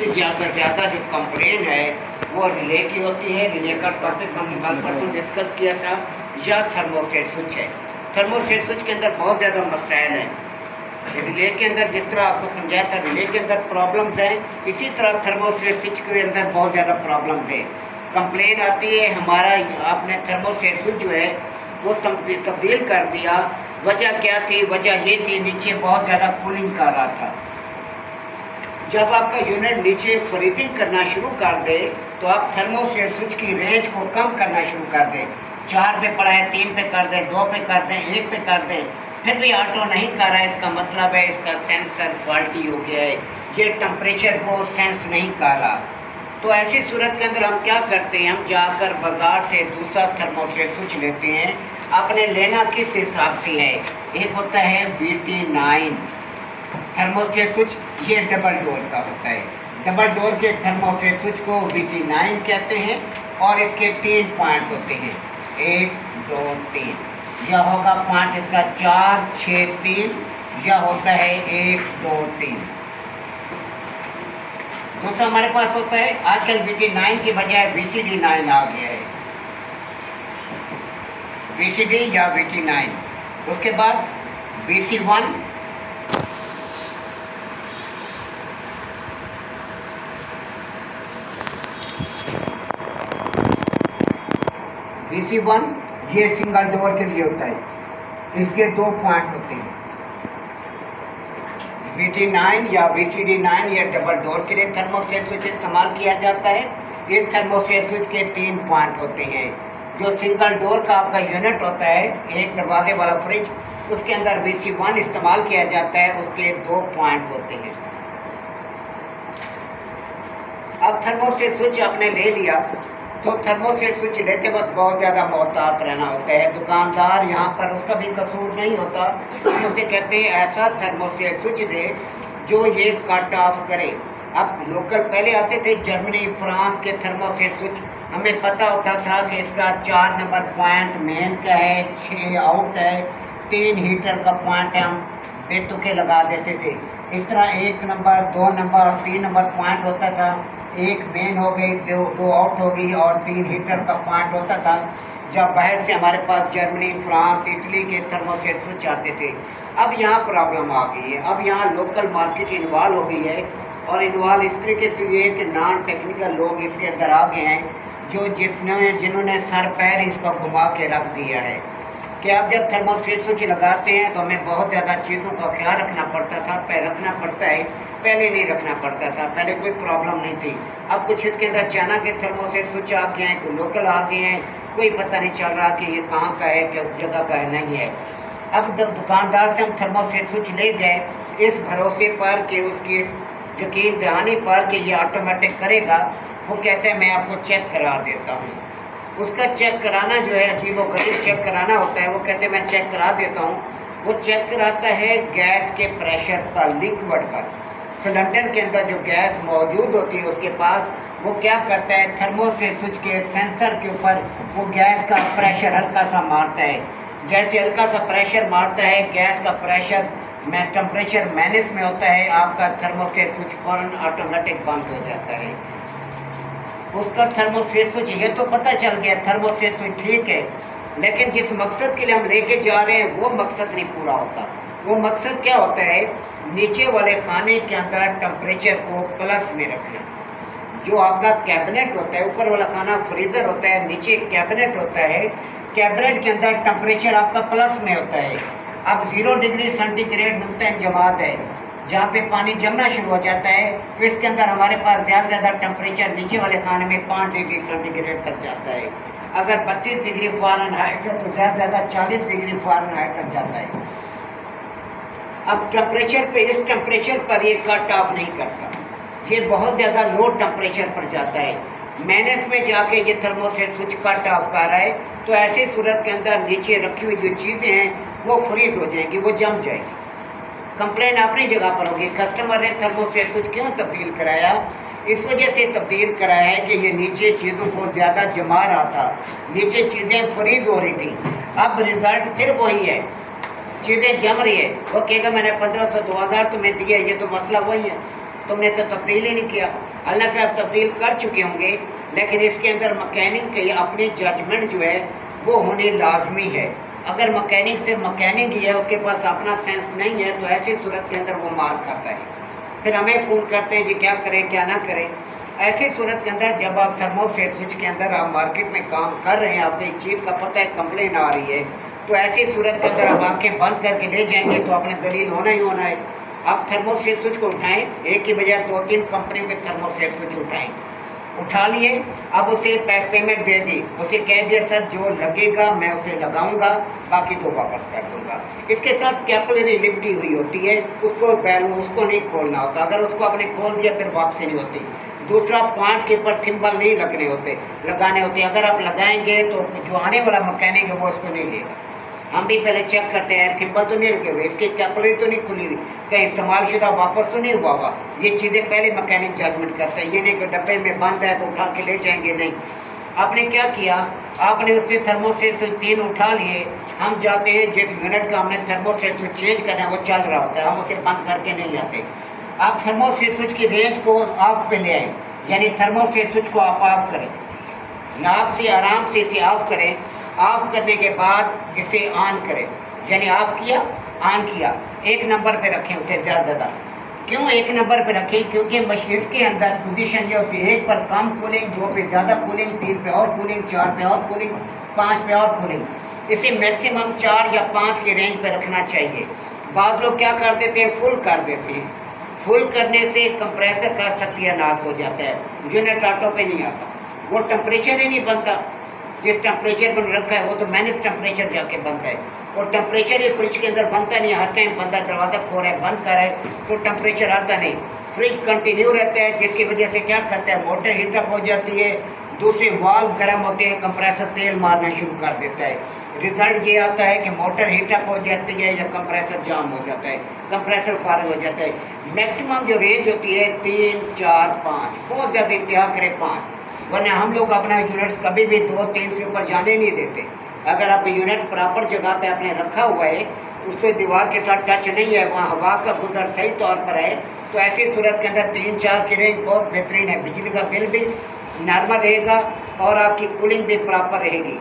सबसे ज़्यादा जो कंप्लेन है वो रिले की होती है। रिले का टॉपिक हमने कल परसों डिस्कस किया था, या थर्मोस्टेट स्विच है। थर्मोस्टेट स्विच के अंदर बहुत ज़्यादा मसाइल हैं। रिले के अंदर जिस तरह आपको समझाया था, रिले के अंदर प्रॉब्लम्स हैं, इसी तरह थर्मोस्टेट स्विच के अंदर बहुत ज़्यादा प्रॉब्लम्स है। कंप्लेन आती है हमारा आपने थर्मोस्टेट स्विच जो है वो तब्दील कर दिया। वजह क्या थी? वजह ये थी नीचे बहुत ज़्यादा कूलिंग कर रहा था। जब आपका यूनिट नीचे फ्रीजिंग करना शुरू कर दे तो आप थर्मोस्टेट स्विच की रेंज को कम करना शुरू कर दें। 4 पे पड़ा है 3 पे कर दें, 2 पे कर दें, 1 पे कर दें, फिर भी ऑटो नहीं कर रहा है। इसका मतलब है इसका सेंसर फॉल्टी हो गया है, ये टेम्परेचर को सेंस नहीं कर रहा। तो ऐसी सूरत के अंदर हम क्या करते हैं, हम जाकर बाज़ार से दूसरा थर्मोस्टेट स्विच लेते हैं। आपने लेना किस हिसाब से है? एक होता है VT9 थर्मोस्टेट स्विच, ये डबल डोर का होता है। डबल डोर के थर्मोस्टेट स्विच को VT9 कहते हैं और इसके 3 पॉइंट होते हैं, 1 2 3। यह होगा पॉइंट इसका 4 6 3, यह होता है 1 2 3। दूसरा हमारे पास होता है, आजकल VT9 की बजाय VCD9 आ गया है, VCD या VT9। उसके बाद VC1, VC1 ये सिंगल डोर के लिए होता है, इसके 2 पॉइंट होते हैं। VT9 या VCD9 ये डबल डोर के लिए थर्मोस्टेट स्विच इस्तेमाल किया जाता है। इस थर्मोस्टेट स्विच के 3 पॉइंट होते हैं। जो सिंगल डोर का आपका यूनिट होता है, एक दरवाजे वाला फ्रिज, उसके अंदर VC1 इस्तेमाल किया जाता है, उसके 2 पॉइंट होते हैं। अब थर्मोस्टेट स्विच आपने ले लिया तो थर्मोस्टेट स्विच लेते वक्त बहुत ज़्यादा मोहतात रहना होता है। दुकानदार यहाँ पर उसका भी कसूर नहीं होता, हम उसे कहते हैं ऐसा थर्मोस्टेट स्विच दे जो ये कट ऑफ करे। अब लोकल पहले आते थे जर्मनी फ्रांस के थर्मोस्टेट स्विच, हमें पता होता था कि इसका 4 नंबर पॉइंट मेन का है, 6 आउट है, 3 हीटर का पॉइंट है, हम बेतुके लगा देते थे। इस तरह 1 नंबर 2 नंबर 3 नंबर पॉइंट होता था, 1 मेन हो गई, 2 आउट हो गई और 3 हीटर का पॉइंट होता था। जब बाहर से हमारे पास जर्मनी फ्रांस इटली के थर्मोस्टेट स्विच आते थे। अब यहाँ प्रॉब्लम आ गई है, अब यहाँ लोकल मार्केट इन्वॉल्व हो गई है और इन्वॉल्व इस तरीके से हुई है कि नॉन टेक्निकल लोग इसके अंदर आ गए हैं, जो जिन्होंने सर पैर इसको घुमा के रख दिया है कि अब जब थर्मोस्टेट स्विच लगाते हैं तो हमें बहुत ज़्यादा चीज़ों का ख्याल रखना पड़ता था, रखना पड़ता है, पहले नहीं रखना पड़ता था। पहले कोई प्रॉब्लम नहीं थी। अब कुछ इसके अंदर चाइना के थर्मोस्टेट स्विच आ गए हैं, कोई लोकल आ गए हैं, कोई पता नहीं चल रहा कि ये कहाँ का है, किस जगह का है, नहीं है। अब दुकानदार से हम थर्मोस्टेट स्विच ले गए इस भरोसे पर कि उसकी यकीन दहानी पर कि ये ऑटोमेटिक करेगा। वो कहते हैं मैं आपको चेक करा देता हूँ। उसका चेक कराना जो है अजीबोगरीब चेक कराना होता है। वो कहते हैं मैं चेक करा देता हूँ। वो चेक कराता है गैस के प्रेशर पर, लिक्विड पर। सिलेंडर के अंदर जो गैस मौजूद होती है उसके पास वो क्या करता है, थर्मोस्टेट स्विच के सेंसर के ऊपर वो गैस का प्रेशर हल्का सा मारता है। जैसे हल्का सा प्रेशर मारता है, गैस का प्रेशर में टेम्परेचर माइनस में होता है, आपका थर्मोस्टेट स्विच फौरन ऑटोमेटिक बंद हो जाता है। उसका थर्मोस्टेट स्विच ये तो पता चल गया थर्मोस्टेट स्विच ठीक है, लेकिन जिस मकसद के लिए हम लेके जा रहे हैं वो मकसद नहीं पूरा होता। वो मकसद क्या होता है, नीचे वाले खाने के अंदर टेम्परेचर को प्लस में रखना। जो आपका कैबिनेट होता है, ऊपर वाला खाना फ्रीज़र होता है, नीचे कैबिनेट होता है, कैबिनेट के अंदर टेम्परेचर आपका प्लस में होता है। अब 0 डिग्री सेंटीग्रेड नुक्ता इंजमात है, जहाँ पे पानी जमना शुरू हो जाता है, तो इसके अंदर हमारे पास ज़्यादा टेम्परेचर नीचे वाले खाने में 5 डिग्री सेंटीग्रेड तक जाता है। अगर 32 डिग्री फ़ारेनहाइट है तो ज़्यादा 40 डिग्री फ़ारेनहाइट तक जाता है। अब टेम्परेचर पे, इस टेम्परेचर पर ये कट ऑफ नहीं करता, ये बहुत ज़्यादा लो टेम्परेचर पर जाता है। माइनस में जाके ये थर्मोस्टेट स्विच कट ऑफ कर रहा है, तो ऐसी सूरत के अंदर नीचे रखी हुई जो चीज़ें हैं वो फ्रीज हो जाएंगी, वो जम जाएगी। कंप्लेन अपनी जगह पर होगी, कस्टमर ने थर्मोस्टेट स्विच क्यों तब्दील कराया, इस वजह से तब्दील कराया है कि ये नीचे चीज़ों को ज़्यादा जमा रहा था, नीचे चीज़ें फ्रीज हो रही थी। अब रिज़ल्ट फिर वही है, चीज़ें जम रही है। वो कहेगा मैंने 1500 2000 तुम्हें दिए, ये तो मसला वही है। तुमने तो तब्दील ही नहीं किया। हालांकि आप तब्दील कर चुके होंगे, लेकिन इसके अंदर मैकेनिक की अपनी जजमेंट जो है वो होनी लाजमी है। अगर मैकेनिक से मैकेनिक ही है, उसके पास अपना सेंस नहीं है, तो ऐसी सूरत के अंदर वो मार खाता है। फिर हमें फ़ोन करते हैं जी क्या करें क्या ना करें। ऐसी सूरत के अंदर जब आप थर्मोस्टेट स्विच के अंदर आप मार्केट में काम कर रहे हैं, आपको एक चीज़ का पता है कंप्लेन आ रही है, तो ऐसी सूरत के अंदर आप आंखें बंद करके ले जाएंगे तो आपने जलील होना ही होना है। आप थर्मोस्टेट स्विच को उठाएं, एक की बजाय 2-3 कंपनियों के थर्मोस्टेट स्विच उठाएं, उठा लिए। अब उसे पेमेंट दे दी, उसे कह दिया सर जो लगेगा मैं उसे लगाऊंगा, बाकी तो वापस कर दूंगा। इसके साथ कैपिलरी लिफ्टी हुई होती है, उसको नहीं खोलना होता। अगर उसको आपने खोल दिया फिर वापसी नहीं होती। दूसरा, पॉइंट के ऊपर थिम्बल नहीं लगाने होते। अगर आप लगाएंगे तो जो आने वाला मैकेनिक है वो उसको नहीं लेगा। हम भी पहले चेक करते हैं थिम्बल तो नहीं लगे हुए, इसकी कैपिलरी तो नहीं खुली हुई, कहीं इस्तेमाल शुदा वापस तो नहीं हुआ हुआ। ये चीज़ें पहले मैकेनिक जजमेंट करते हैं। ये नहीं कि डब्बे में बंद है तो उठा के ले जाएंगे, नहीं। आपने क्या किया, आपने उससे थर्मोस्टेट स्विच 3 उठा लिए। हम जाते हैं जिस यूनिट का हमने थर्मोस्टेट स्विच चेंज करना है वो चल रहा होता है, हम उसे बंद करके नहीं आते। आप थर्मोस्टेट स्विच की रेंज को ऑफ पे ले आए, यानी थर्मोस्टेट स्विच को आप ऑफ करें, नाप से आराम से इसे ऑफ करें। ऑफ करने के बाद इसे ऑन करें, यानी ऑफ किया ऑन किया। 1 नंबर पे रखें उसे ज़्यादा। क्यों 1 नंबर पे रखें? क्योंकि मशीन के अंदर पोजीशन ये होती है, 1 पर कम कूलिंग, 2 पे ज़्यादा कूलिंग, 3 पे और कूलिंग, 4 पे और कूलिंग, 5 पे और कूलिंग। इसे मैक्सिमम 4 या 5 के रेंज पे रखना चाहिए। बाद लोग क्या कर देते हैं, फुल कर देते हैं। फुल करने से कंप्रेसर का सत्यानाश हो जाता है, यूनिट ऑटो पे नहीं आता, वो टेम्परेचर ही नहीं बनता। जिस टेम्परेचर पर रखा है वो तो माइनस टेम्परेचर जाके बनता है, और टेम्परेचर ही फ्रिज के अंदर बनता नहीं। हर टाइम बंदा दरवाज़ा खोल रहा है, बंद कर रहा है तो टेम्परेचर आता नहीं, फ्रिज कंटिन्यू रहता है, जिसकी वजह से क्या करता है, मोटर हीटअप हो जाती है, दूसरे वाल्व गर्म होते हैं, कंप्रेसर तेल मारना शुरू कर देता है। रिजल्ट ये आता है कि मोटर हीटअप हो जाती है या कंप्रेसर जाम हो जाता है, कंप्रेसर फारग हो जाता है। मैक्सिमम जो रेंज होती है 3, 4, 5, बहुत ज़्यादा इंतहा करें 5, वरना हम लोग अपना यूनिट्स कभी भी 2-3 से ऊपर जाने नहीं देते। अगर आप यूनिट प्रॉपर जगह पे आपने रखा हुआ है, उससे दीवार के साथ टच नहीं है, वहाँ हवा का गुजर सही तौर पर है, तो ऐसी सूरत के अंदर 3-4 की रेंज बहुत बेहतरीन है। बिजली का बिल भी नॉर्मल रहेगा और आपकी कूलिंग भी प्रॉपर रहेगी।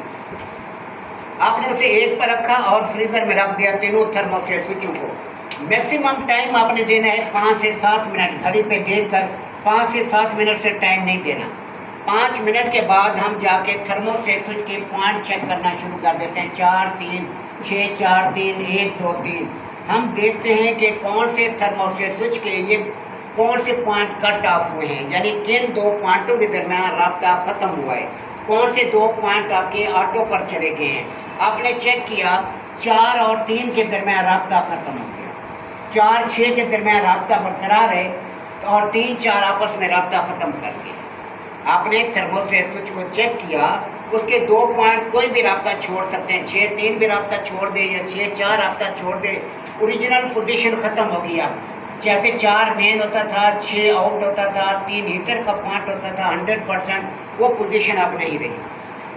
आपने उसे 1 पर रखा और फ्रीज़र में रख दिया तीनों थर्मोस्टेट स्विचों को। मैक्सिमम टाइम आपने देना है 5 से 7 मिनट, घड़ी पे देखकर 5 से 7 मिनट से टाइम नहीं देना। 5 मिनट के बाद हम जाके थर्मोस्टेट स्विच के पॉइंट चेक करना शुरू कर देते हैं, 4, 3, 6, 4, 3, 1, 2, 3। हम देखते हैं कि कौन से थर्मोस्टेट स्विच के ये कौन से पॉइंट कट ऑफ हुए हैं, यानी किन 2 पॉइंटों के दरमियान राब्ता ख़त्म हुआ है, कौन से 2 पॉइंट आपके ऑटो पर चले गए हैं। आपने चेक किया 4 और 3 के दरमियान राब्ता ख़त्म हो गया, 4, 6 के दरमियान राब्ता बरकरार है और 3, 4 आपस में राब्ता ख़त्म कर दिया। आपने थर्मोस्टेट स्विच को चेक किया, उसके 2 पॉइंट कोई भी राब्ता छोड़ सकते हैं, 6, 3 भी राब्ता छोड़ दे या 6, 4 राब्ता छोड़ दे, ओरिजिनल पोजीशन ख़त्म हो गया। जैसे 4 मेन होता था, 6 आउट होता था, 3 हीटर का पॉइंट होता था, 100% वो पोजीशन अब नहीं रही।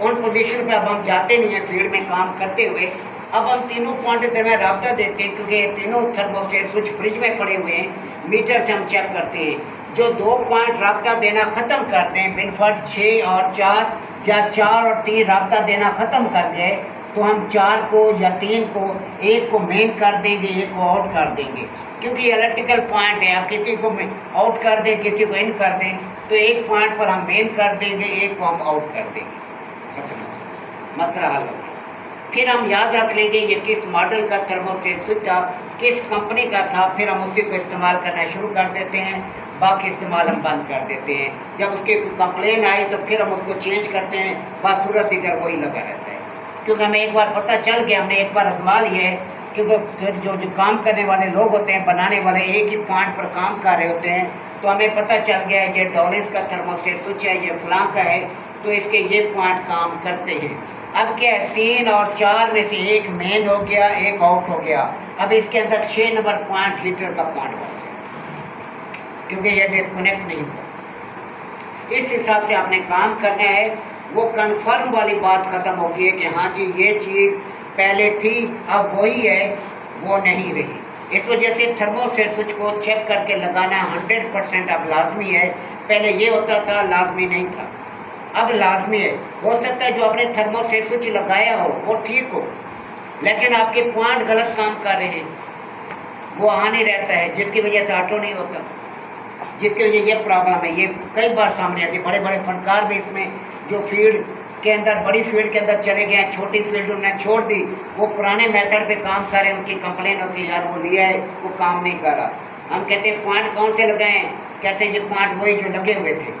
उन पोजीशन पे अब हम जाते नहीं हैं फील्ड में काम करते हुए। अब हम तीनों पॉइंट के दरमियान राब्ता देते हैं, क्योंकि ये तीनों थर्मोस्टेट स्विच फ्रिज में पड़े हुए हैं, मीटर से हम चेक करते हैं। जो 2 पॉइंट राब्ता देना ख़त्म करते हैं बिनफर्ट 6 और 4 या 4 और 3 राब्ता देना ख़त्म कर गए, तो हम 4 को या 3 को, 1 को मेन कर देंगे, 1 को आउट कर देंगे, क्योंकि इलेक्ट्रिकल पॉइंट है। आप किसी को आउट कर दें, किसी को इन कर दें, तो 1 पॉइंट पर हम मेन कर देंगे, 1 को हम आउट कर देंगे, खत्म, मसला हल हो गया। फिर हम याद रख लेंगे ये किस मॉडल का थर्मोस्टेट स्विच था, किस कंपनी का था, फिर हम उसी को इस्तेमाल करना शुरू कर देते हैं, बाकी इस्तेमाल हम बंद कर देते हैं। जब उसके कोई कंप्लेन आए तो फिर हम उसको चेंज करते हैं, बस सूरत दिगर वही लगा रहता है, क्योंकि हमें एक बार पता चल गया, हमने एक बार आजमा लिया है। क्योंकि फिर जो काम करने वाले लोग होते हैं, बनाने वाले एक ही पॉइंट पर काम कर रहे होते हैं, तो हमें पता चल गया है ये डॉलेंस का थर्मोस्टेट स्विच है, ये फलां का है, तो इसके ये पॉइंट काम करते हैं। अब क्या है, 3 और 4 में से 1 मेन हो गया, 1 आउट हो गया। अब इसके अंदर 6 नंबर पॉइंट हीटर का पॉइंट बन गया, क्योंकि ये डिस्कनेक्ट नहीं हुआ। इस हिसाब से आपने काम करना है। वो कन्फर्म वाली बात ख़त्म होगी है कि हाँ जी ये चीज़ पहले थी अब वही है, वो नहीं रही। इस वजह से थर्मोस्टेट स्विच को चेक करके लगाना 100% अब लाजमी है। पहले ये होता था, लाजमी नहीं था, अब लाजमी है। हो सकता है जो आपने थर्मोस्टेट स्विच लगाया हो वो ठीक हो, लेकिन आपके पॉइंट गलत काम कर रहे हैं, वो ऑन ही रहता है, जिसकी वजह से ऑटो नहीं होता, जिसकी वजह ये प्रॉब्लम है। ये कई बार सामने आती है। बड़े बड़े फनकार भी इसमें जो फील्ड के अंदर, बड़ी फील्ड के अंदर चले गए हैं, छोटी फील्ड उन्होंने छोड़ दी, वो पुराने मेथड पे काम कर रहे हैं, उनकी कंप्लेन होती है यार वो लिया है वो काम नहीं कर रहा। हम कहते हैं पॉइंट कौन से लगाए हैं, कहते हैं ये पॉइंट वही जो लगे हुए थे,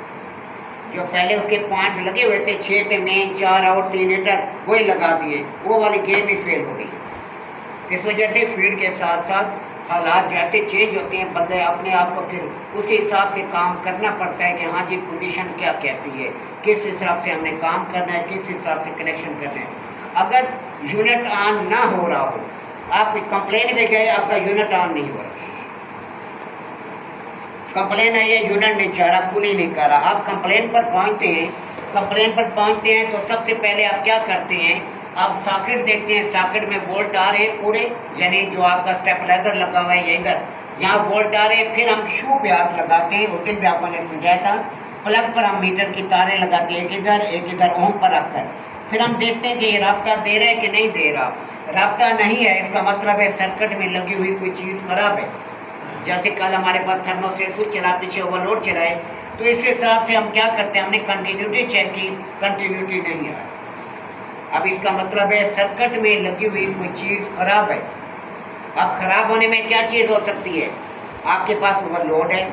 जो पहले उसके पॉइंट लगे हुए थे 6 पे मेन, 4 आउट, 3 हीटर, वही लगा दिए, वो वाली गेम ही फेल हो गई। इस वजह से फील्ड के साथ साथ हालात जैसे चेंज होते हैं, बंदे अपने आप को फिर उस हिसाब से काम करना पड़ता है कि हाँ जी पोजीशन क्या कहती है, किस हिसाब से हमने काम करना है, किस हिसाब से कनेक्शन करना है। अगर यूनिट ऑन ना हो रहा हो, आप कंप्लेन में गए, आपका यूनिट ऑन नहीं हो रहा, कंप्लेन है ये यूनिट नहीं चाह रहा, कूलिंग नहीं कर रहा, आप कंप्लेन पर पहुंचते हैं। कंप्लेन पर पहुंचते हैं तो सबसे पहले आप क्या करते हैं, आप सॉकेट देखते हैं, सॉकेट में वोल्ट आ रहे हैं पूरे, यानी जो आपका स्टेबलाइजर लगा हुआ है इधर, यहाँ वोल्ट आ रहे हैं। फिर हम शू पे हाथ लगाते हैं, उस दिन भी आपने समझाया था, प्लग पर हम मीटर की तारें लगाते हैं, एक इधर ओम पर रखकर, फिर हम देखते हैं कि ये राब्ता दे रहा है कि नहीं दे रहा। राब्ता नहीं है, इसका मतलब है सर्किट में लगी हुई कोई चीज़ खराब है। जैसे कल हमारे पास थर्मोस्टेट स्विच चला, पीछे ओवरलोड चलाए, तो इस हिसाब से हम क्या करते हैं, हमने कंटिन्यूटी चेक की, कंटिन्यूटी नहीं आ रही। अब इसका मतलब है सर्किट में लगी हुई कोई चीज़ खराब है। अब खराब होने में क्या चीज़ हो सकती है, आपके पास ओवरलोड है,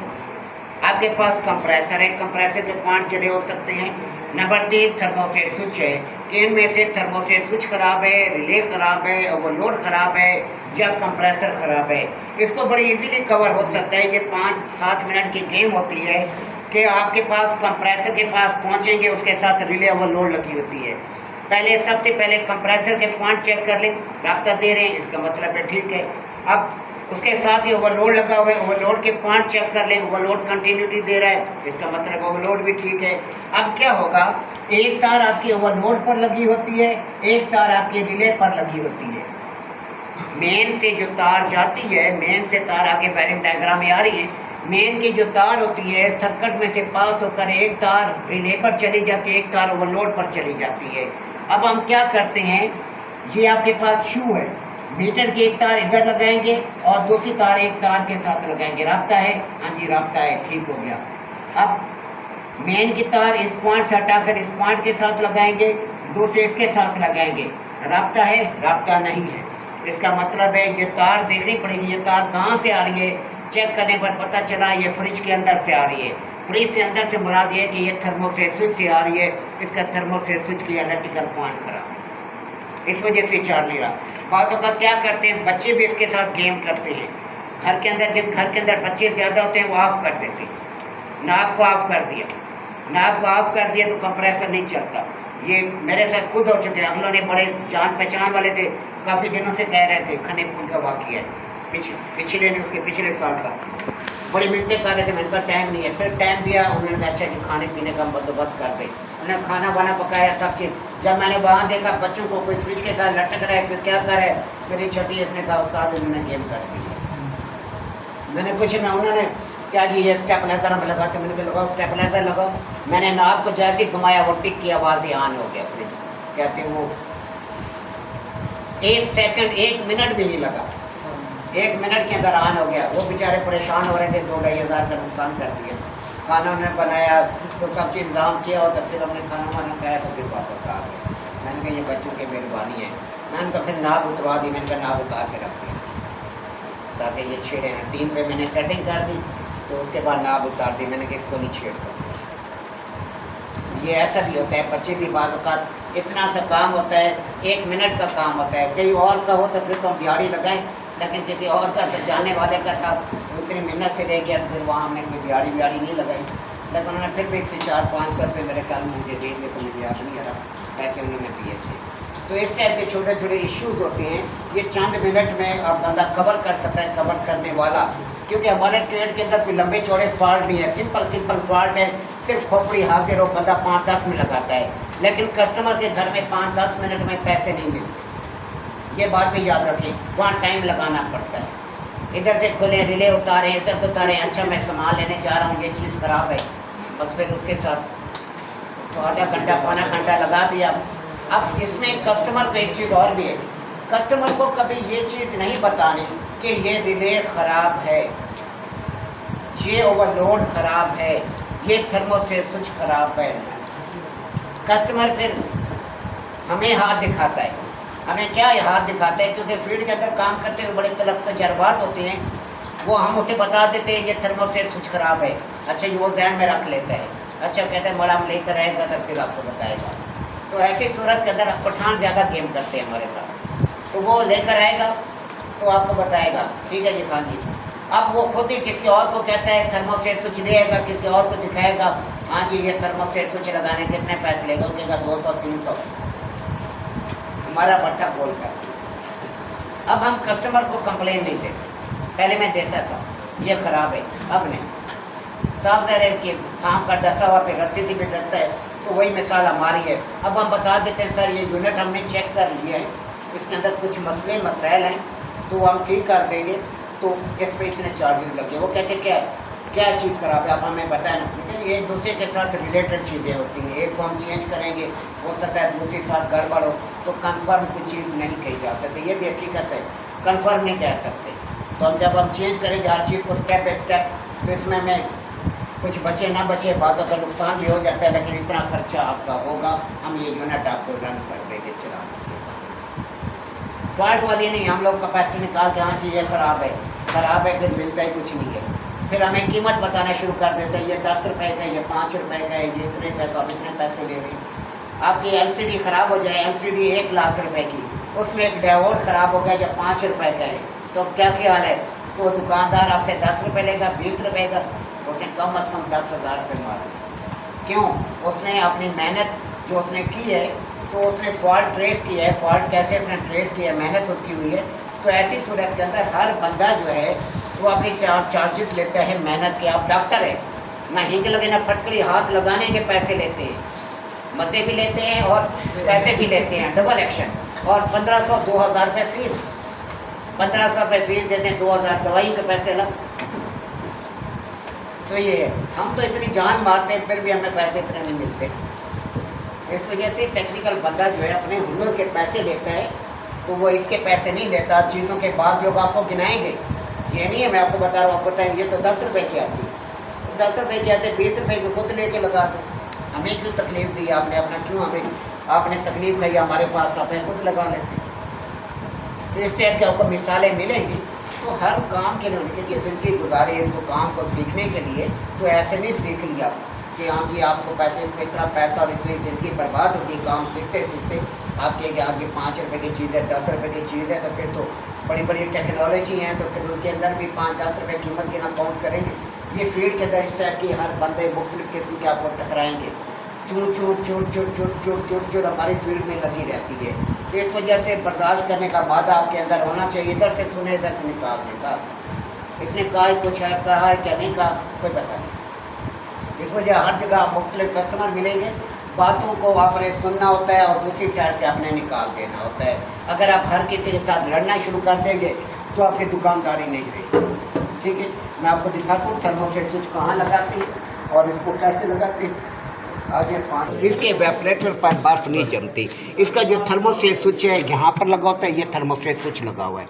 आपके पास कंप्रेसर है, कंप्रेसर के पॉइंट जले हो सकते हैं। नंबर 3 थर्मोस्टेट स्विच है कि इनमें से थर्मोस्टेट स्विच खराब है, रिले खराब है, ओवरलोड खराब है या कंप्रेसर खराब है। इसको बड़ी इजीली कवर हो सकता है। ये 5-7 मिनट की गेम होती है कि आपके पास कंप्रेसर के पास पहुंचेंगे, उसके साथ रिले ओवरलोड लगी होती है। पहले सबसे पहले कंप्रेसर के पॉइंट चेक कर लें, राब्ता दे रहे हैं, इसका मतलब है ठीक है। अब उसके साथ ही ओवरलोड लगा हुआ है, ओवरलोड के पॉइंट चेक कर लें, ओवरलोड कंटिन्यूटी दे रहा है, इसका मतलब ओवरलोड भी ठीक है। अब क्या होगा, एक तार आपकी ओवरलोड पर लगी होती है, एक तार आपके रिले पर लगी होती है। मेन से जो तार जाती है, मेन से तार आगे वायरिंग डायग्राम में आ रही है, मेन की जो तार होती है सर्किट में से पास होकर एक तार रिले पर चली जाती है, एक तार ओवरलोड पर चली जाती है। अब हम क्या करते हैं, ये आपके पास शू है, मीटर की एक तार इधर लगाएंगे और दूसरी तार एक तार के साथ लगाएंगे। राब्ता है, हाँ जी राब्ता है, ठीक हो गया। अब मेन की तार इस पॉइंट से हटाकर इस पॉइंट के साथ लगाएंगे, दूसरे इसके साथ लगाएंगे। राब्ता है, राब्ता नहीं है, इसका मतलब है ये तार देखनी पड़ेगी, ये तार कहाँ से आ रही है। चेक करने पर पता चला ये फ्रिज के अंदर से आ रही है। फ्रिज से अंदर से मुराद ये कि ये थर्मोस्टेट स्विच से आ रही है, इसका थर्मोस्टेट स्विच की इलेक्ट्रिकल पॉइंट खराब, इस वजह से चार नहीं रहा। बातों का क्या करते हैं, बच्चे भी इसके साथ गेम करते हैं। घर के अंदर, जिन घर के अंदर बच्चे ज़्यादा होते हैं वो ऑफ कर देते हैं। नाब को ऑफ कर दिया, नाब को ऑफ कर दिया तो कंप्रेसर नहीं चलता। ये मेरे साथ खुद हो चुके हैं। हम लोगों ने बड़े जान पहचान वाले थे, काफ़ी दिनों से कह रहे थे, खनेपुर का वाक़या है, पिछले ने उसके पिछले साल का, बड़ी मिनटें कर रहे थे, मेरे पास टाइम नहीं है। फिर टाइम दिया, उन्होंने कहा अच्छा कि खाने पीने का बंदोबस्त कर दे। उन्होंने खाना वाना पकाया, सब चीज़। जब मैंने वहाँ देखा बच्चों को कोई फ्रिज के साथ लटक रहा है, फिर क्या करे, मेरी छठी इसने कहा उस्ताद उन्होंने गेम कर दी। मैंने कुछ ना, उन्होंने क्या जी ये स्टेपलाइजर में लगाते, मैंने कहा लगाओ स्टेपलाइजर लगाओ। मैंने नाप को जैसे ही घुमाया वो टिक की आवाज़ ही ऑन हो गया फ्रिज। कहते वो 1 सेकंड 1 मिनट भी नहीं लगा, 1 मिनट के अंदर ऑन हो गया। वो बेचारे परेशान हो रहे थे, 2-2.5 हज़ार का नुकसान कर दिया। खाना उन्होंने बनाया तो सबके इंतज़ाम किया और तो फिर हमने खाना वाना खाया तो फिर वापस आ गए। मैंने कहा ये बच्चों की मेहरबानी है। मैंने तो फिर नाप उतरवा दी, मैंने कहा नाप उतार के रख दिया ताकि ये छेड़े ना। 3 पे मैंने सेटिंग कर दी तो उसके बाद नाप उतार दी, मैंने कहा इसको नहीं छेड़ सकते। ये ऐसा भी होता है, बच्चे भी बाज़ औक़ात इतना सा काम होता है, 1 मिनट का काम होता है। कहीं और का हो तो फिर तो हम दिहाड़ी लगाएं, लेकिन किसी और का जाने वाले का था, उतनी मेहनत से ले गया, फिर वहाँ हमने कोई दिहाड़ी नहीं लगाई। लेकिन उन्होंने फिर भी 400-500 रुपये मेरे ख्याल में मुझे दे दिए, तो मुझे याद नहीं आ रहा, पैसे उन्होंने दिए थे। तो इस टाइप के छोटे छोटे इश्यूज़ होते हैं, ये चंद मिनट में आप बंदा कवर कर सकता है, कवर करने वाला। क्योंकि हमारे ट्रेड के अंदर कोई लंबे चौड़े फॉल्ट नहीं है, सिंपल फॉल्ट है। सिर्फ खोपड़ी हाजिर हो, बंदा 5-10 मिनट लगाता है, लेकिन कस्टमर के घर में 5-10 मिनट में पैसे नहीं मिलते। ये बात भी याद रखिए, वहाँ टाइम लगाना पड़ता है। इधर से खुले रिले उतारे, इधर से उतारे, अच्छा मैं सामान लेने जा रहा हूँ, ये चीज़ ख़राब है, बस फिर उसके साथ तो आधा घंटा पौना घंटा लगा दिया। अब इसमें कस्टमर को एक चीज़ और भी है, कस्टमर को कभी ये चीज़ नहीं बतानी कि ये रिले ख़राब है, ये ओवरलोड ख़राब है, ये थर्मोस्टेट स्विच ख़राब है। कस्टमर फिर हमें हाथ दिखाता है, हमें क्या हाथ दिखाता है, क्योंकि फील्ड के अंदर काम करते हुए बड़े तजर्बात होते हैं, वो हम उसे बता देते हैं ये थर्मोस्टेट स्विच ख़राब है, अच्छा ये वो जहन में रख लेता है, अच्छा कहते हैं बड़ा हम लेकर आएगा तब फिर आपको बताएगा। तो ऐसी सूरत के अंदर पठान ज़्यादा गेम करते हैं हमारे साथ, तो वो लेकर आएगा तो आपको बताएगा, ठीक है जी खान जी। अब वो खुद ही किसी और को कहता है थर्मोस्टेट स्विच ले आएगा, किसी और को दिखाएगा, हाँ जी ये थर्मोस्टेट स्विच लगाने कितने पैसे लेगा, वो कहेगा 200-300, हमारा भट्टा खोल कर। अब हम कस्टमर को कंप्लेन नहीं देते, पहले मैं देता था ये ख़राब है, अब नहीं। साफ ज़ाहिर है कि सांप का डसा हुआ फिर रस्सी से भी डरता है, तो वही मिसाल हमारी है। अब हम बता देते हैं सर ये यूनिट हमने चेक कर लिया है, इसके अंदर कुछ मसले मसाइल हैं, तो हम ठीक कर देंगे, तो इस पर इतने चार्जेस लगे। वो कहते क्या चीज़ ख़राब है, आप हमें बताएं ना। लेकिन एक दूसरे के साथ रिलेटेड चीज़ें होती हैं, एक को हम चेंज करेंगे, हो सकता है दूसरे के साथ गड़बड़ हो, तो कन्फर्म कोई चीज़ नहीं कही जा सकती, ये भी हकीकत है, कन्फर्म नहीं कह सकते। तो अब जब हम चेंज करेंगे हर चीज़ को स्टेप बाई स्टेप, तो इसमें मैं कुछ बचे ना बचे, बाज़ का नुकसान भी हो जाता है, लेकिन इतना खर्चा आपका होगा, हम ये यूनिट आपको रन कर देंगे, चला फॉल्ट वाली नहीं, हम लोग कैपेसिटी निकाल के हाँ चीज़ें ख़राब है, फिर मिलता ही कुछ नहीं है। फिर हमें कीमत बताना शुरू कर देते हैं, ये 10 रुपये का है, ये 5 रुपये का है, ये इतने का, तो आप इतने पैसे ले रहे हैं। आपकी LCD ख़राब हो जाए, LCD 1 लाख रुपए की, उसमें एक डायोड ख़राब हो गया जो 5 रुपये का है, तो क्या ख्याल है, तो दुकानदार आपसे 10 रुपये लेगा, 20 रुपये का, उसने कम अज़ कम 10,000 रुपये मारे। क्यों? उसने अपनी मेहनत जो उसने की है, तो उसने फॉल्ट ट्रेस किया है, फॉल्ट कैसे उसने ट्रेस किया है, मेहनत उसकी हुई है। तो ऐसी सूरत के अंदर हर बंदा जो है वो अपनी चार्जेस लेता है मेहनत के। आप डॉक्टर है, ना हिंग लगे ना फटकड़ी, हाथ लगाने के पैसे लेते हैं, मज़े भी लेते हैं और पैसे भी लेते हैं, डबल एक्शन। और 1500-2000 रुपये फीस, 1500 रुपये फीस देते हैं, 2000 दवाई के पैसे अलग। तो ये है, हम तो इतनी जान मारते हैं फिर भी हमें पैसे इतने नहीं मिलते। इस वजह से टेक्निकल बंदा जो है अपने हुनर के पैसे लेता है, तो वो इसके पैसे नहीं लेता। चीज़ों के बाद लोग आपको गिनाएंगे, ये नहीं है मैं आपको बता रहा हूँ, आपको बताएंगे ये तो 10 रुपये की आती है, 10 रुपये की आते, 20 रुपये की खुद लेके लगा दो। हमें क्यों तकलीफ़ दी आपने, अपना क्यों हमें आपने तकलीफ़ दी, हमारे पास आप खुद लगा लेते। तो इस टाइप की आपको मिसालें मिलेंगी। तो हर काम के लिए देखिए ज़िंदगी गुजारे इसको काम को सीखने के लिए, तो ऐसे नहीं सीख लिया कि हाँ जी आपको पैसे, इसमें इतना पैसा और इतनी ज़िंदगी बर्बाद होगी काम सीखते सीखते। आपके आगे 5 रुपये की चीज़ है, 10 रुपये की चीज़ है, तो फिर तो बड़ी बड़ी टेक्नोलॉजी हैं, तो फिर उनके अंदर भी 5-10 रुपये कीमत की ना काउंट करेंगे। ये फील्ड के अंदर इस टाइप की हर बंदे मुख्तलिफ़ किस्म के आपको टकराएँगे, चूर चूर चूर चूर चूर चूर चूर चूर हमारी फील्ड में लगी रहती है। तो इस वजह से बर्दाश्त करने का मादा आपके अंदर होना चाहिए। इधर से सुने इधर से निकाल देगा, इसने कहा है कुछ है, कहा है क्या नहीं कहा, कोई पता नहीं। इस वजह हर जगह मुख्तलिफ कस्टमर मिलेंगे, बातों को आपने सुनना होता है और दूसरी साइड से आपने निकाल देना होता है। अगर आप हर किसी के साथ लड़ना शुरू कर देंगे तो आपकी दुकानदारी नहीं रहेगी। ठीक है, मैं आपको दिखाता हूँ थर्मोस्टेट स्विच कहाँ लगाते हैं और इसको कैसे लगाते हैं। आगे इसके वेपरेटर पर बर्फ़ नहीं जमती। इसका जो थर्मोस्टेट स्विच है यहाँ पर लगा होता है, ये थर्मोस्टेट स्विच लगा हुआ है,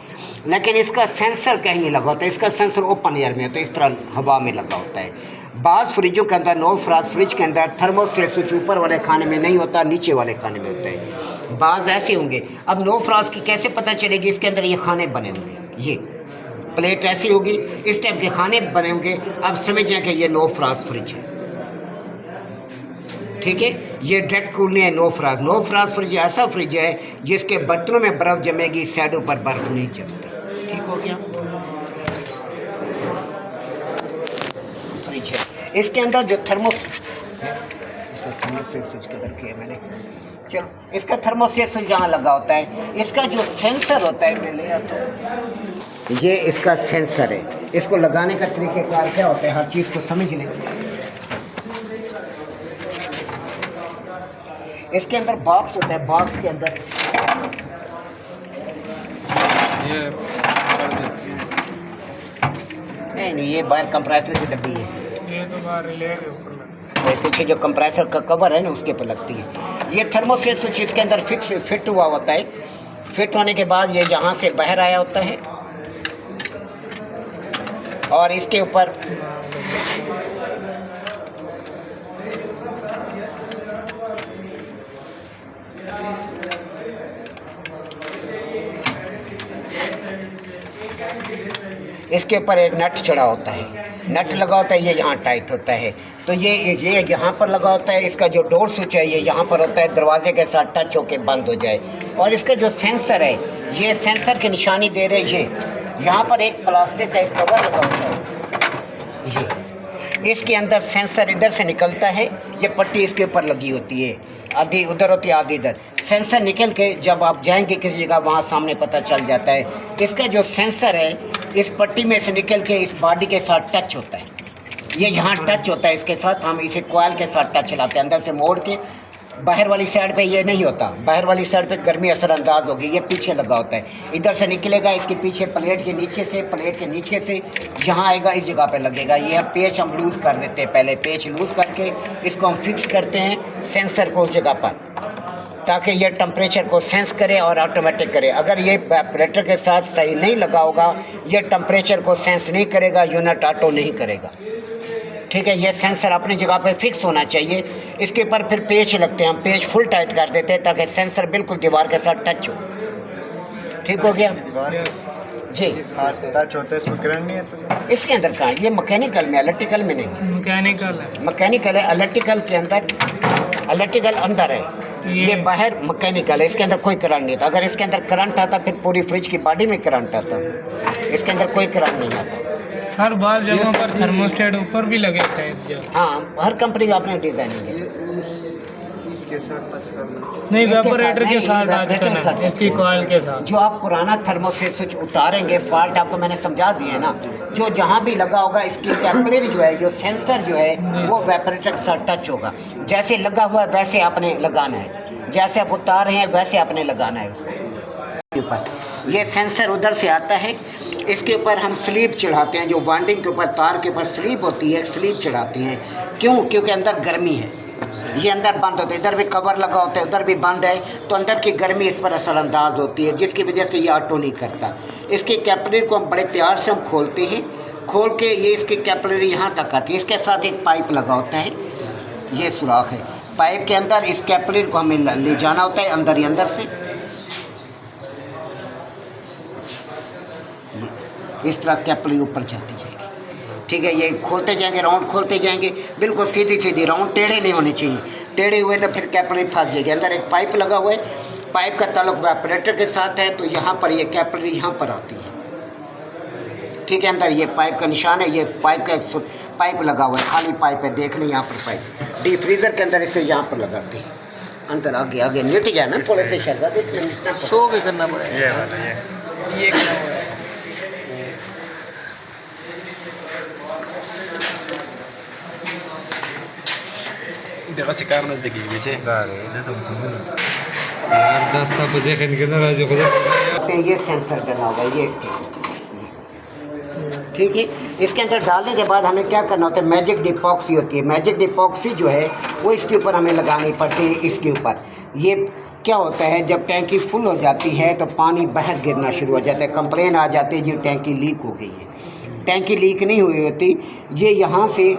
लेकिन इसका सेंसर कहीं नहीं लगा होता है। इसका सेंसर ओपन एयर में होता है, इस तरह हवा में लगा होता है। बाज़ फ्रिजों के अंदर, नो फ्रास्ट फ्रिज के अंदर थर्मोस्टेट स्विच ऊपर वाले खाने में नहीं होता, नीचे वाले खाने में होता है। बाज़ ऐसे होंगे। अब नो फ्रास्ट की कैसे पता चलेगी, इसके अंदर ये खाने बने होंगे, ये प्लेट ऐसी होगी, इस टाइप के खाने बने होंगे। अब समझ जाए कि ये नो फ्रास्ट फ्रिज है। ठीक है, ये डायरेक्ट कूल नहीं है no frost. No frost fridge ऐसा फ्रिज है जिसके बर्तनों में बर्फ़ जमेगी, साइडों पर बर्फ़ नहीं जमती। ठीक हो गया, फ्रिज है। इसके अंदर जो थर्मोस्टेट है, इसका थर्मोस्टेट स्विच कदर किया मैंने, चलो इसका थर्मोस्टेट स्विच यहाँ लगा होता है। इसका जो सेंसर होता है, मैं ले आता हूँ, ये इसका सेंसर है। इसको लगाने का तरीक़ेकार क्या होता है, हर चीज़ को समझ लें। इसके अंदर बॉक्स होता है, बॉक्स के अंदर नहीं, ये बाहर कंप्रेसर की डब्बी है। ये तो बाहर रिले के ऊपर लगता ये पीछे जो कंप्रेसर का कवर है ना उसके पर लगती है। ये थर्मोस्टेट स्विच इसके अंदर फिट हुआ होता है। फिट होने के बाद ये यहाँ से बाहर आया होता है और इसके ऊपर इसके ऊपर एक नट चढ़ा होता है। नट लगा होता है, ये यहाँ टाइट होता है। तो ये यहाँ पर लगा होता है। इसका जो डोर स्विच है ये यहाँ पर होता है, दरवाजे के साथ टच होके बंद हो जाए। और इसका जो सेंसर है, ये सेंसर की निशानी दे रहे ये यहाँ पर एक प्लास्टिक का एक कवर लगा होता है। ये इसके अंदर सेंसर इधर से निकलता है, ये पट्टी इसके ऊपर लगी होती है, आधी उधर होती है आधी इधर। सेंसर निकल के जब आप जाएंगे किसी जगह वहाँ सामने पता चल जाता है। इसका जो सेंसर है इस पट्टी में से निकल के इस बॉडी के साथ टच होता है। ये यहाँ टच होता है इसके साथ, हम इसे कॉइल के साथ टच चलाते हैं अंदर से मोड़ के। बाहर वाली साइड पे ये नहीं होता, बाहर वाली साइड पे गर्मी असरअंदाज होगी, ये पीछे लगा होता है। इधर से निकलेगा इसके पीछे प्लेट के नीचे से यहाँ आएगा, इस जगह पे लगेगा। ये पेच हम लूज़ कर देते हैं, पहले पेच लूज़ करके इसको हम फिक्स करते हैं सेंसर को उस जगह पर, ताकि ये टेम्परेचर को सेंस करे और ऑटोमेटिक करे। अगर ये ऑपरेटर के साथ सही नहीं लगा होगा, ये टेम्परेचर को सेंस नहीं करेगा, यूनिट ऑटो नहीं करेगा। ठीक है, ये सेंसर अपनी जगह पे फिक्स होना चाहिए। इसके ऊपर फिर पेच लगते हैं, हम पेच फुल टाइट कर देते हैं ताकि सेंसर बिल्कुल दीवार के साथ टच हो। ठीक हो गया जी। टच होता है, इसमें करंट नहीं है तो इसके अंदर कहाँ, ये मैकेनिकल में, इलेक्ट्रिकल में नहीं। मैकेनिकल है, इलेक्ट्रिकल के अंदर, इलेक्ट्रिकल अंदर है, ये बाहर मैकेनिकल है। इसके अंदर कोई करंट नहीं था। अगर इसके अंदर करंट आता फिर पूरी फ्रिज की बॉडी में करंट आता, इसके अंदर कोई करंट नहीं आता। सर बाल जगहों पर थर्मोस्टेट ऊपर भी लगे थे इस जगह। हाँ, हर कंपनी का अपने डिजाइनिंग है। इसके साथ टच करना नहीं, वेपोरेटर के साथ टच करना, इसकी कॉइल के साथ। जो आप पुराना थर्मोस्टेट स्विच उतारेंगे, फॉल्ट आपको मैंने समझा दिए है ना, जो जहाँ भी लगा होगा इसकी कैपिलरी जो है, जो सेंसर जो है वो वेपोरेटर के साथ टच होगा। जैसे लगा हुआ है वैसे आपने लगाना है, जैसे आप उतार रहे हैं वैसे आपने लगाना है उसके ऊपर। ये सेंसर उधर से आता है, इसके ऊपर हम स्लीप चढ़ाते हैं, जो वाइंडिंग के ऊपर तार के ऊपर स्लीप होती है, स्लीप चढ़ाते हैं। क्यों? क्योंकि अंदर गर्मी है, ये अंदर बंद होता है, इधर भी कवर लगा होता है, उधर भी बंद है, तो अंदर की गर्मी इस पर असरअंदाज होती है, जिसकी वजह से ये ऑटो नहीं करता। इसकी कैपिलरी को हम बड़े प्यार से हम खोलते हैं, खोल के ये इसकी कैपिलरी यहाँ तक आती है। इसके साथ एक पाइप लगा होता है, ये सुराख है, पाइप के अंदर इस कैपिलरी को हमें ले जाना होता है अंदर ही अंदर से। इस तरह कैपिलरी ऊपर जाती जाएगी। ठीक है, ये खोलते जाएंगे, राउंड खोलते जाएंगे, बिल्कुल सीधी सीधी राउंड, टेढ़े नहीं होने चाहिए। टेढ़े हुए तो फिर कैपिलरी फंस जाएगी। अंदर एक पाइप लगा हुआ है, पाइप का ताल्लुक वेपोरेटर के साथ है, तो यहाँ पर ये कैपिलरी यहाँ पर आती है। ठीक है, अंदर ये पाइप का निशान है, ये पाइप का पाइप लगा हुआ है, खाली पाइप है, देख लें यहाँ पर पाइप। डीप फ्रीज़र के अंदर इसे यहाँ पर लगाते हैं, अंदर आगे आगे निट जाए ना, थोड़े से शरबत इतना सो के करना पड़ेगा। ये करना पड़ेगा। Dia kasih karena sedikit biasa. यार 10 बजे के निकलना राजू को ये सेंसर करना होगा, ये इसके। ठीक है, इसके अंदर डालने के बाद हमें क्या करना होता है, मैजिक डिपॉक्सी होती है। मैजिक डिपॉक्सी जो है वो इसके ऊपर हमें लगानी पड़ती है। इसके ऊपर ये क्या होता है, जब टैंकी फुल हो जाती है तो पानी बाहर गिरना शुरू हो जाता है, कंप्लेन आ जाती है जी टैंकी लीक हो गई है। टैंकी लीक नहीं हुई होती, ये यहाँ से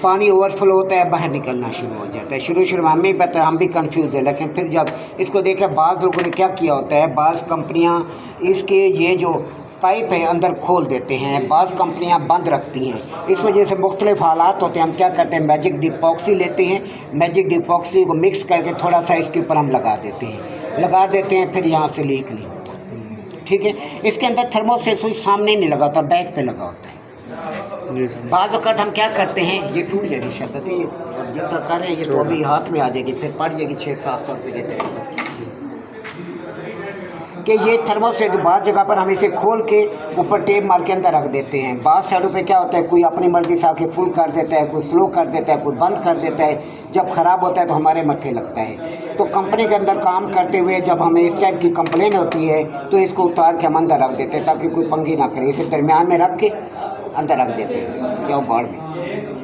पानी ओवरफ्लो होता है, बाहर निकलना शुरू हो जाता है। शुरू में हमें पता है, हम भी कंफ्यूज है, लेकिन फिर जब इसको देखा, बाज़ लोगों ने क्या किया होता है, बाज़ कंपनियां इसके ये जो पाइप है अंदर खोल देते हैं, बाज़ कंपनियां बंद रखती हैं। इस वजह से मुख्तलिफ हालात होते हैं। हम क्या करते हैं, मैजिक डिपॉक्सी लेते हैं, मैजिक डिपॉक्सी को मिक्स करके थोड़ा सा इसके ऊपर हम लगा देते हैं, फिर यहाँ से लीक नहीं होता। ठीक है, इसके अंदर थर्मोस्टेट स्विच सामने नहीं लगा होता, बैक पे लगा होता है। बाद वक़्त हम क्या करते हैं, ये टूट जाएगी शदत, ये जिस तरह कर रहे हैं, ये तो अभी हाथ में आ जाएगी, फिर पड़ जाएगी 600-700 रुपये देते हैं कि ये थर्मोस्टेट। बाद जगह पर हम इसे खोल के ऊपर टेप मार के अंदर रख देते हैं। बाद साइडों पे क्या होता है, कोई अपनी मर्ज़ी से आके फुल कर देता है, कोई स्लो कर देता है, कोई बंद कर देता है। जब ख़राब होता है तो हमारे मत्थे लगता है। तो कंपनी के अंदर काम करते हुए जब हमें इस टाइप की कंप्लेन होती है तो इसको उतार के हम अंदर रख देते हैं ताकि कोई पंगी ना करे। इसे दरमियान में रख के अंदर रख देते हैं, जाओ बाढ़ में।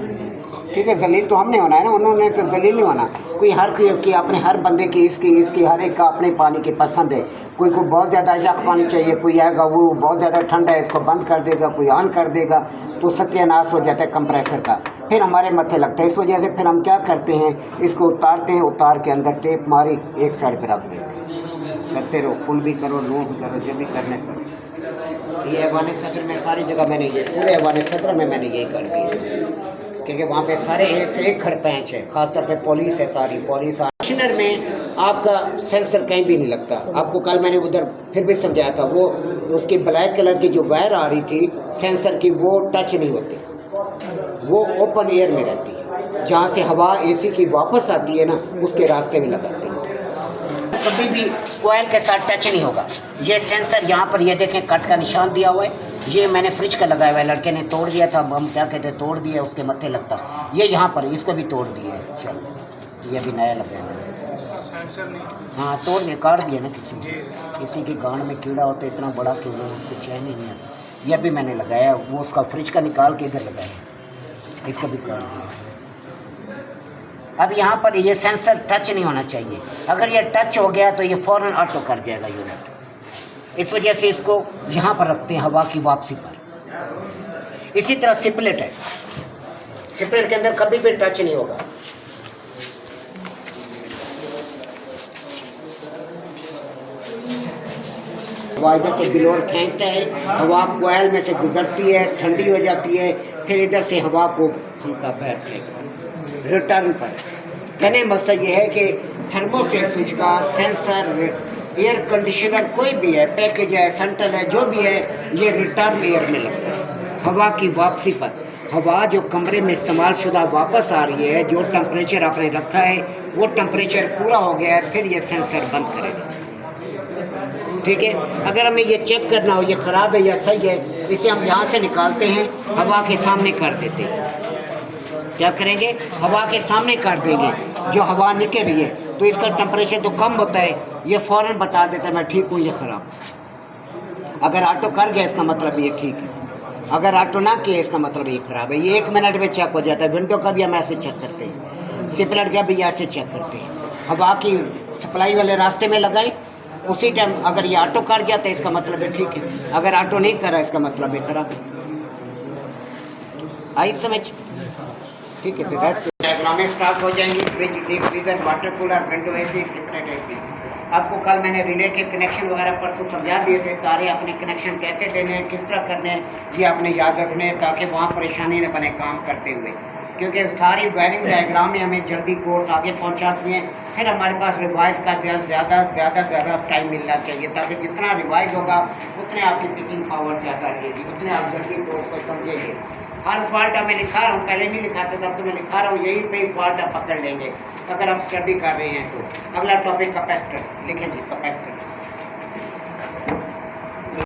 ठीक है, जलील तो हमने होना है ना, उन्होंने तो जलील नहीं होना। कोई हर कोई की अपने हर बंदे की इसकी हर एक का अपने पानी की पसंद है। कोई को बहुत ज़्यादा यख पानी चाहिए, कोई आएगा वो बहुत ज़्यादा ठंडा है इसको बंद कर देगा, कोई ऑन कर देगा, तो सत्यानाश हो जाता है कंप्रेसर का, फिर हमारे मत्थे लगता है। इस वजह से फिर हम क्या करते हैं, इसको उतारते हैं, उतार के अंदर टेप मारी एक साइड पर रख देते हैं। करते रहो, फुल भी करो, लो भी करो, जो भी करने करो। ये ऐवान सदर में सारी जगह मैंने ये पूरे ऐवान सदर में मैंने यही कर दिया, क्योंकि वहाँ पे सारे एक से एक खड़ पैंच है, ख़ासतौर पे पुलिस है, सारी पुलिस। कमिश्नर में आपका सेंसर कहीं भी नहीं लगता। आपको कल मैंने उधर फिर भी समझाया था, वो उसकी ब्लैक कलर की जो वायर आ रही थी सेंसर की, वो टच नहीं होती, वो ओपन एयर में रहती है। जहाँ से हवा एसी की वापस आती है ना, उसके रास्ते में लगाते हैं, कभी भी कोयल के साथ टच नहीं होगा। ये सेंसर यहाँ पर ये देखें कट का निशान दिया हुआ है, ये मैंने फ्रिज का लगाया हुआ है, लड़के ने तोड़ दिया था, हम क्या कहते हैं तोड़ दिया, उसके मत्थे लगता। ये यहाँ पर इसको भी तोड़ दिया है, चलो ये भी नया लगाया मैंने। हाँ तोड़ दिया, काट दिया ना किसी की गांड में कीड़ा होता है इतना बड़ा कि वो उसको चैन ही नहीं आता। यह भी मैंने लगाया, वो उसका फ्रिज का निकाल के इधर लगाया, इसका भी काट दिया। अब यहाँ पर ये सेंसर टच नहीं होना चाहिए, अगर ये टच हो गया तो ये फ़ौरन ऑटो कर जाएगा यूनिट। इस वजह से इसको यहाँ पर रखते हैं हवा की वापसी पर। इसी तरह सिपलेट है, सिपलेट के अंदर कभी भी टच नहीं होगा। हवा इधर से बिलोर खींचता है, हवा कोयल में से गुजरती है, ठंडी हो जाती है, फिर इधर से हवा को हल्का बैठेगा रिटर्न पर। कहने मकसद ये है कि थर्मोस्टेट स्विच का सेंसर, एयर कंडीशनर कोई भी है, पैकेज है, सेंटर है, जो भी है, ये रिटर्न एयर में लगता है हवा की वापसी पर। हवा जो कमरे में इस्तेमाल शुदा वापस आ रही है, जो टेम्परेचर आपने रखा है वो टेम्परेचर पूरा हो गया है, फिर ये सेंसर बंद करेगा। ठीक है, अगर हमें ये चेक करना हो ये ख़राब है या सही है, इसे हम यहाँ से निकालते हैं, हवा के सामने कर देते हैं। क्या करेंगे, हवा के सामने कर देंगे, जो हवा निकल रही है तो इसका टेम्परेचर तो कम होता है, ये फ़ौरन बता देता है मैं ठीक हूँ, ये ख़राब। अगर ऑटो कर गया इसका मतलब ये ठीक है, अगर ऑटो ना किया इसका मतलब ये ख़राब है। ये 1 मिनट में चेक हो जाता है। विंडो का भी हम ऐसे चेक करते हैं, सिपलेट का भी ऐसे चेक करते हैं। हवा की सप्लाई वाले रास्ते में लगाएं, उसी टाइम अगर ये ऑटो कर जाता है इसका मतलब है ठीक है, अगर ऑटो नहीं करा इसका मतलब है ख़राब है। आई समझ? ठीक है, फिर रेस्ट डायग्रामें स्टार्ट हो जाएंगी। Fridge, deep freezer, water cooler, window AC, separate AC. आपको कल मैंने रिले के कनेक्शन वगैरह परसों समझा दिए थे, तारे अपने कनेक्शन कैसे देने हैं, किस तरह करने हैं, ये आपने याद रखने हैं ताकि वहाँ परेशानी न बने काम करते हुए। क्योंकि सारी वायरिंग डायग्राम में हमें जल्दी कोर्स आगे पहुँचाती हैं, फिर हमारे पास रिवाइज का ज़्यादा टाइम मिलना चाहिए, ताकि जितना रिवाइज होगा उतने आपकी पिकिंग पावर ज़्यादा रहेगी, उतने आप जल्दी कोर्स को समझेंगे। हर फॉल्ट मैं लिखा रहा हूँ, पहले नहीं लिखाता था, अब तो मैं लिखा रहा हूँ, यही पे ही फॉल्ट आप पकड़ लेंगे अगर आप स्टडी कर रहे हैं तो। अगला टॉपिक कैपेसिटर लिखें जी, कैपेसिटर।